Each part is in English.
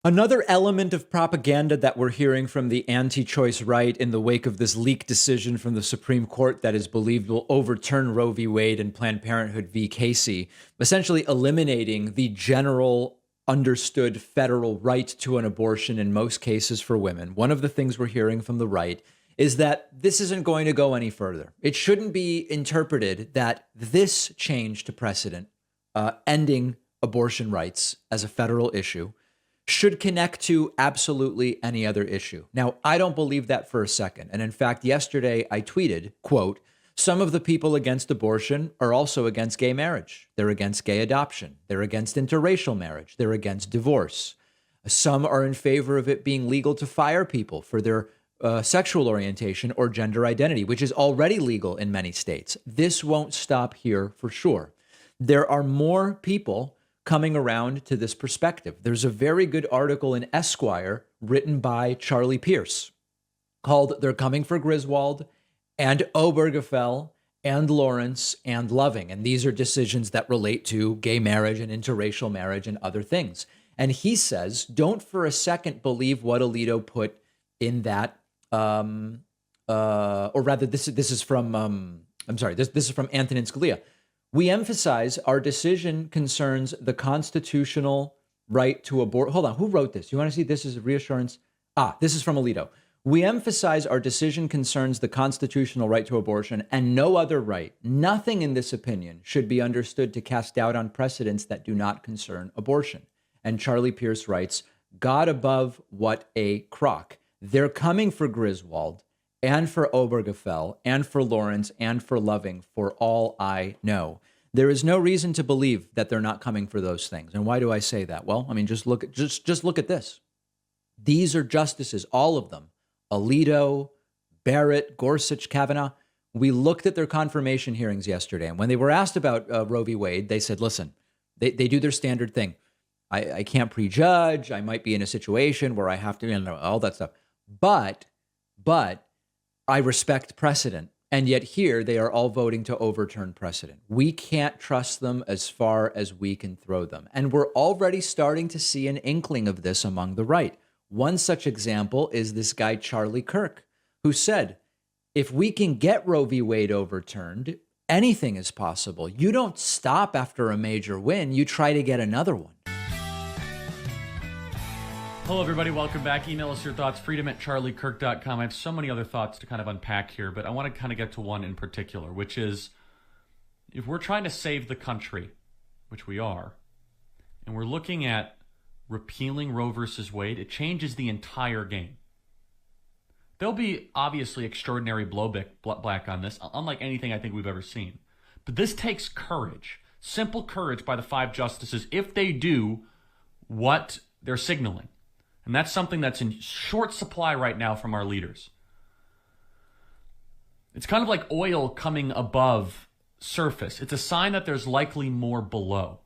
Another element of propaganda that we're hearing from the anti-choice right in the wake of this leaked decision from the Supreme Court that is believed will overturn Roe v. Wade and Planned Parenthood v. Casey, essentially eliminating the general understood federal right to an abortion in most cases for women. One of the things we're hearing from the right is that this isn't going to go any further. It shouldn't be interpreted that this change to precedent, ending abortion rights as a federal issue, should connect to absolutely any other issue. Now, I don't believe that for a second. And in fact, yesterday I tweeted, quote, some of the people against abortion are also against gay marriage. They're against gay adoption. They're against interracial marriage. They're against divorce. Some are in favor of it being legal to fire people for their sexual orientation or gender identity, which is already legal in many states. This won't stop here for sure. There are more people coming around to this perspective. There's a very good article in Esquire written by Charlie Pierce called They're Coming for Griswold and Obergefell and Lawrence and Loving. And these are decisions that relate to gay marriage and interracial marriage and other things. And he says, don't for a second believe what Alito put in that, or rather, this is from, this is from Antonin Scalia. We emphasize our decision concerns the constitutional right to abort. Hold on, who wrote this? You want to see this is reassurance? This is from Alito. We emphasize our decision concerns the constitutional right to abortion and no other right. Nothing in this opinion should be understood to cast doubt on precedents that do not concern abortion. And Charlie Pierce writes, God above, what a crock. They're coming for Griswold and for Obergefell, and for Lawrence, and for Loving, for all I know. There is no reason to believe that they're not coming for those things. And why do I say that? Well, I mean, just look at this. These are justices, all of them. Alito, Barrett, Gorsuch, Kavanaugh. We looked at their confirmation hearings yesterday, and when they were asked about Roe v. Wade, they said, listen, they do their standard thing. I can't prejudge. I might be in a situation where I have to, all that stuff. But I respect precedent. And yet here they are all voting to overturn precedent. We can't trust them as far as we can throw them. And we're already starting to see an inkling of this among the right. One such example is this guy, Charlie Kirk, who said, if we can get Roe v. Wade overturned, anything is possible. You don't stop after a major win. You try to get another one. Hello, everybody. Welcome back. Email us your thoughts, freedom@charliekirk.com. I have so many other thoughts to kind of unpack here, but I want to kind of get to one in particular, which is if we're trying to save the country, which we are, and we're looking at repealing Roe versus Wade, it changes the entire game. There'll be obviously extraordinary blowback on this, unlike anything I think we've ever seen. But this takes courage, simple courage by the 5 justices if they do what they're signaling. And that's something that's in short supply right now from our leaders. It's kind of like oil coming above surface. It's a sign that there's likely more below.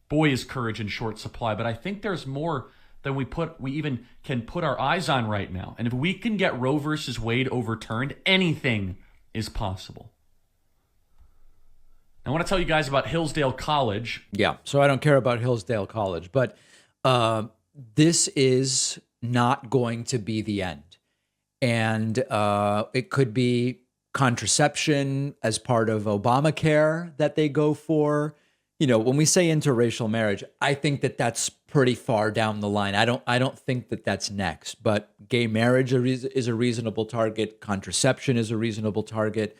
Boy, is courage in short supply, but I think there's more than we even can put our eyes on right now. And if we can get Roe versus Wade overturned, anything is possible. I want to tell you guys about Hillsdale College. Yeah, so I don't care about Hillsdale College, but this is not going to be the end. And it could be contraception as part of Obamacare that they go for. You know, when we say interracial marriage, I think that that's pretty far down the line. I don't think that that's next. But gay marriage is a reasonable target. Contraception is a reasonable target.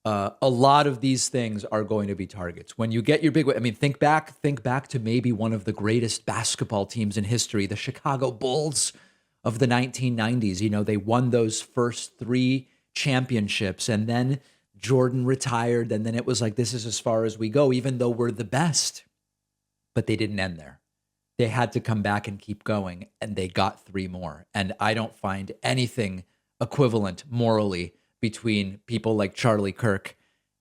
A lot of these things are going to be targets. When you get your big, I mean, think back to maybe one of the greatest basketball teams in history, the Chicago Bulls of the 1990s. You know, they won those first 3 championships, and then Jordan retired, and then it was like, this is as far as we go, even though we're the best. But they didn't end there. They had to come back and keep going, and they got 3 more. And I don't find anything equivalent morally between people like Charlie Kirk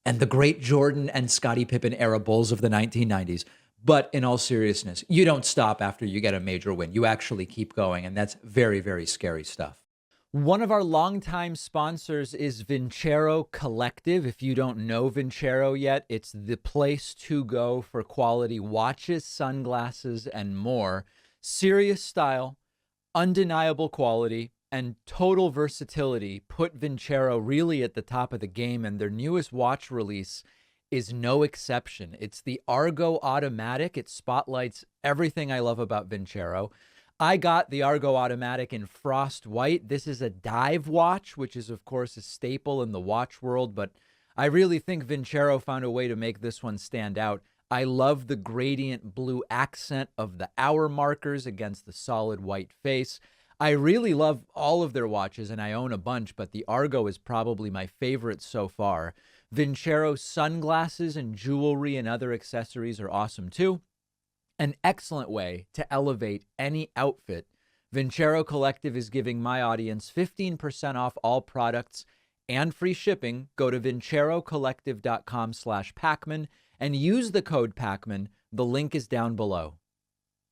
and the great Jordan and Scottie Pippen era Bulls of the 1990s. But in all seriousness, you don't stop after you get a major win. You actually keep going, and that's very, very scary stuff. One of our longtime sponsors is Vincero Collective. If you don't know Vincero yet, it's the place to go for quality watches, sunglasses, and more. Serious style, undeniable quality, and total versatility put Vincero really at the top of the game, and their newest watch release is no exception. It's the Argo Automatic. It spotlights everything I love about Vincero. I got the Argo Automatic in frost white. This is a dive watch, which is, of course, a staple in the watch world, but I really think Vincero found a way to make this one stand out. I love the gradient blue accent of the hour markers against the solid white face. I really love all of their watches, and I own a bunch, but the Argo is probably my favorite so far. Vincero sunglasses and jewelry and other accessories are awesome too. An excellent way to elevate any outfit. Vincero Collective is giving my audience 15% off all products and free shipping. Go to vincerocollective.com/Pacman and use the code Pacman. The link is down below.